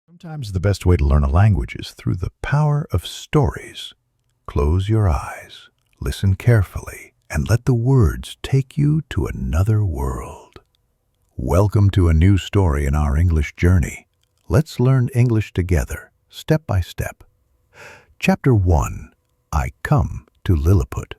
Sometimes the best way to learn a language is through the power of stories. Close your eyes, listen carefully, and let the words take you to another world. Welcome to a new story in our English journey. Let's learn English together, step by step. Chapter 1. I come to Lilliput.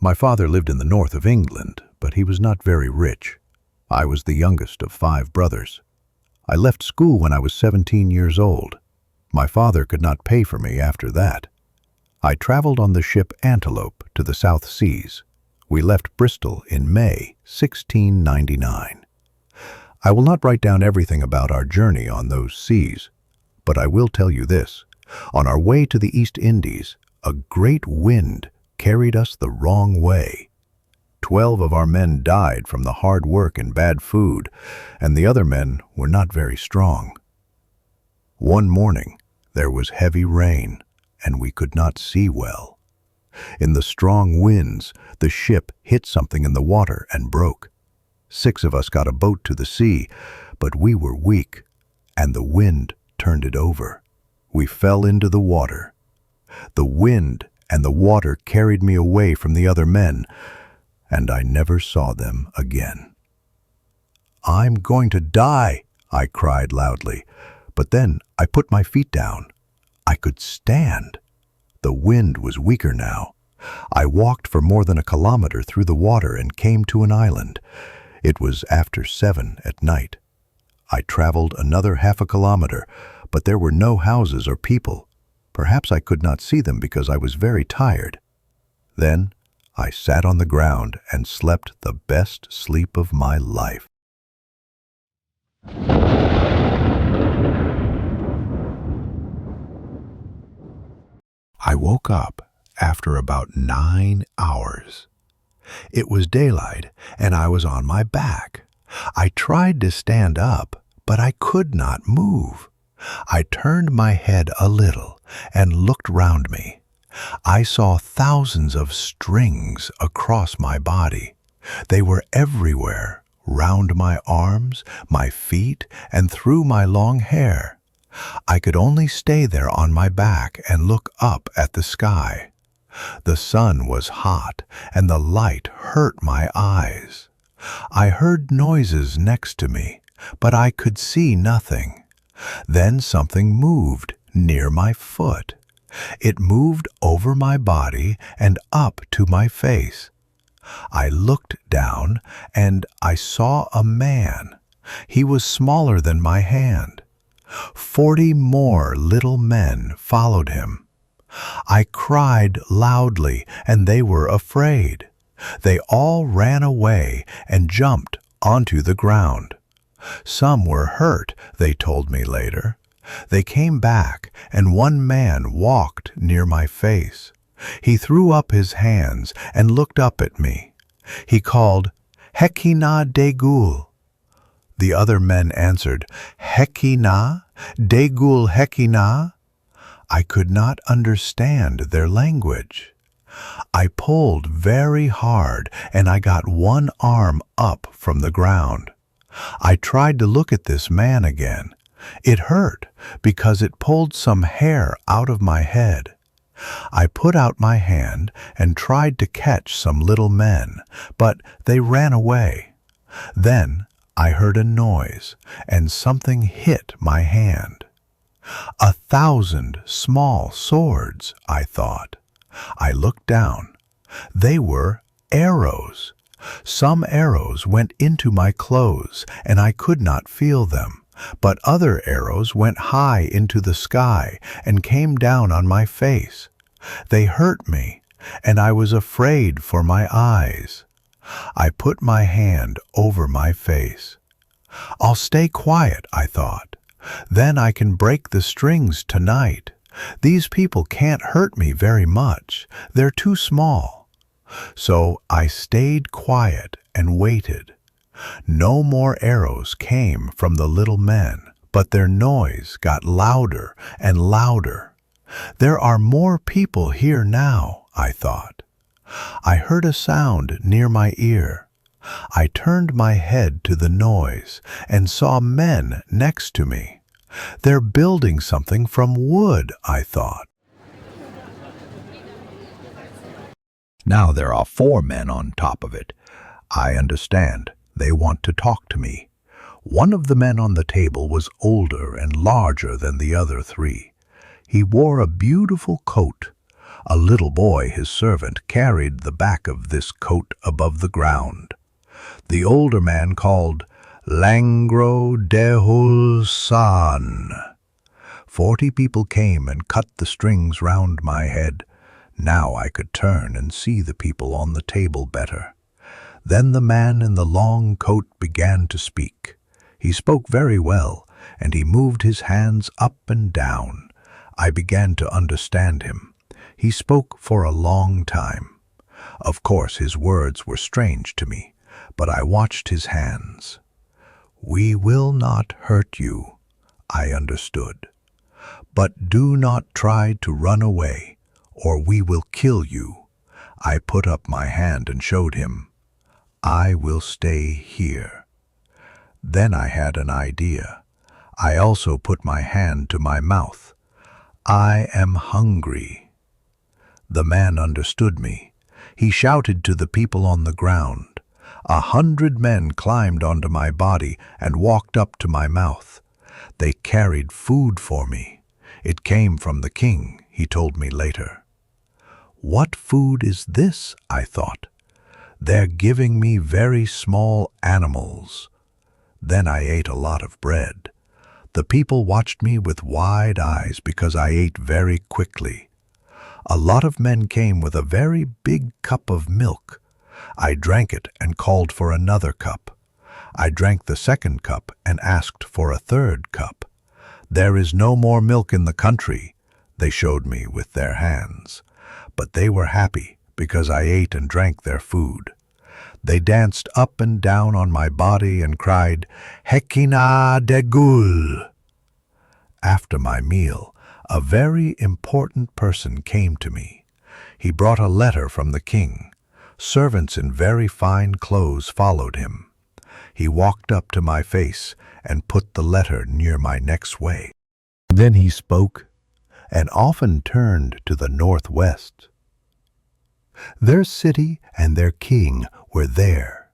My father lived in the north of England, but he was not very rich. I was the youngest of 5 brothers. I left school when I was 17 years old. My father could not pay for me after that. I traveled on the ship Antelope to the South Seas. We left Bristol in May 1699. I will not write down everything about our journey on those seas, but I will tell you this. On our way to the East Indies, a great wind carried us the wrong way. 12 of our men died from the hard work and bad food, and the other men were not very strong. One morning, there was heavy rain, and we could not see well. In the strong winds, the ship hit something in the water and broke. 6 of us got a boat to the sea, but we were weak, and the wind turned it over. We fell into the water. The wind and the water carried me away from the other men, and I never saw them again. "I'm going to die," I cried loudly, but then I put my feet down. I could stand. The wind was weaker now. I walked for more than a kilometer through the water and came to an island. It was after 7 at night. I traveled another half a kilometer, but there were no houses or people. Perhaps I could not see them because I was very tired. Then I sat on the ground and slept the best sleep of my life. I woke up after about 9 hours. It was daylight and I was on my back. I tried to stand up, but I could not move. I turned my head a little and looked round me. I saw thousands of strings across my body. They were everywhere, round my arms, my feet, and through my long hair. I could only stay there on my back and look up at the sky. The sun was hot, and the light hurt my eyes. I heard noises next to me, but I could see nothing. Then something moved near my foot. It moved over my body and up to my face. I looked down and I saw a man. He was smaller than my hand. 40 more little men followed him. I cried loudly and they were afraid. They all ran away and jumped onto the ground. Some were hurt, they told me later. They came back, and one man walked near my face. He threw up his hands and looked up at me. He called, "Hekina Degul." The other men answered, "Hekina? Degul Hekina?" I could not understand their language. I pulled very hard, and I got one arm up from the ground. I tried to look at this man again. It hurt because it pulled some hair out of my head. I put out my hand and tried to catch some little men, but they ran away. Then I heard a noise and something hit my hand. 1,000 small swords, I thought. I looked down. They were arrows. Some arrows went into my clothes and I could not feel them. But other arrows went high into the sky and came down on my face. They hurt me, and I was afraid for my eyes. I put my hand over my face. I'll stay quiet, I thought. Then I can break the strings tonight. These people can't hurt me very much. They're too small. So I stayed quiet and waited. No more arrows came from the little men, but their noise got louder and louder. There are more people here now, I thought. I heard a sound near my ear. I turned my head to the noise and saw men next to me. They're building something from wood, I thought. Now there are 4 men on top of it. I understand. They want to talk to me. One of the men on the table was older and larger than the other 3. He wore a beautiful coat. A little boy, his servant, carried the back of this coat above the ground. The older man called Langro Dehulsan. 40 people came and cut the strings round my head. Now I could turn and see the people on the table better. Then the man in the long coat began to speak. He spoke very well, and he moved his hands up and down. I began to understand him. He spoke for a long time. Of course, his words were strange to me, but I watched his hands. "We will not hurt you," I understood. "But do not try to run away, or we will kill you." I put up my hand and showed him. "I will stay here." Then I had an idea. I also put my hand to my mouth. "I am hungry." The man understood me. He shouted to the people on the ground. 100 men climbed onto my body and walked up to my mouth. They carried food for me. It came from the king, he told me later. What food is this? I thought. They're giving me very small animals. Then I ate a lot of bread. The people watched me with wide eyes because I ate very quickly. A lot of men came with a very big cup of milk. I drank it and called for another cup. I drank the second cup and asked for a third cup. "There is no more milk in the country," they showed me with their hands. But they were happy because I ate and drank their food. They danced up and down on my body and cried, "Hekina degul." After my meal, a very important person came to me. He brought a letter from the king. Servants in very fine clothes followed him. He walked up to my face and put the letter near my neck's way. Then he spoke and often turned to the northwest. Their city and their king were there,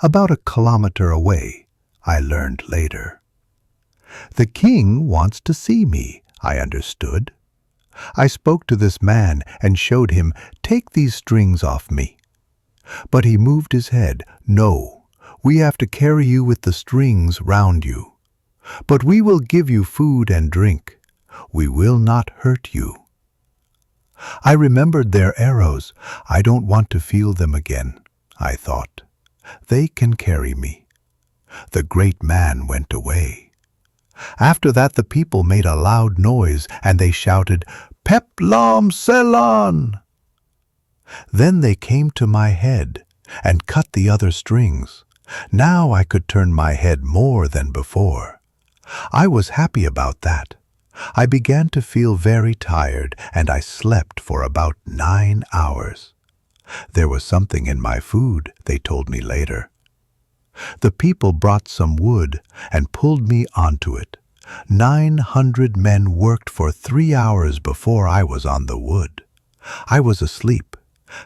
about a kilometer away, I learned later. The king wants to see me, I understood. I spoke to this man and showed him, "Take these strings off me." But he moved his head. "No, we have to carry you with the strings round you. But we will give you food and drink. We will not hurt you." I remembered their arrows. I don't want to feel them again, I thought. They can carry me. The great man went away. After that the people made a loud noise and they shouted, "Peplam Selan!" Then they came to my head and cut the other strings. Now I could turn my head more than before. I was happy about that. I began to feel very tired and I slept for about 9 hours. There was something in my food, they told me later. The people brought some wood and pulled me onto it. 900 men worked for 3 hours before I was on the wood. I was asleep.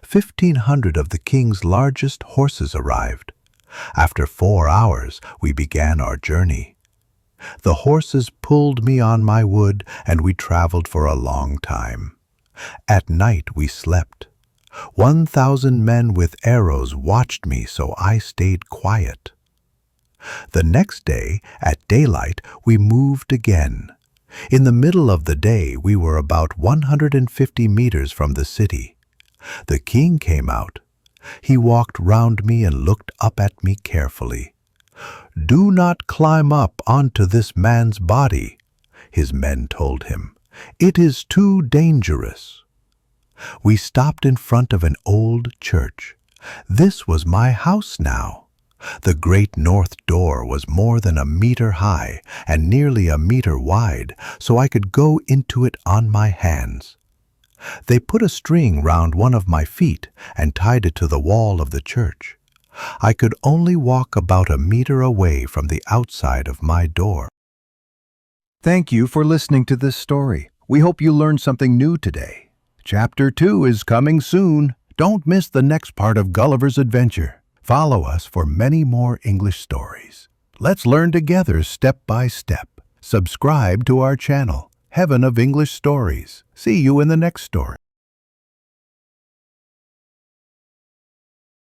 1,500 of the king's largest horses arrived. After 4 hours, we began our journey. The horses pulled me on my wood and we traveled for a long time. At night we slept. 1,000 men with arrows watched me, so I stayed quiet. The next day, at daylight, we moved again. In the middle of the day, we were about 150 meters from the city. The king came out. He walked round me and looked up at me carefully. "Do not climb up onto this man's body," his men told him. "It is too dangerous." We stopped in front of an old church. This was my house now. The great north door was more than 1 meter high and nearly 1 meter wide, so I could go into it on my hands. They put a string round one of my feet and tied it to the wall of the church. I could only walk about 1 meter away from the outside of my door. Thank you for listening to this story. We hope you learned something new today. Chapter 2 is coming soon. Don't miss the next part of Gulliver's Adventure. Follow us for many more English stories. Let's learn together step by step. Subscribe to our channel, Heaven of English Stories. See you in the next story.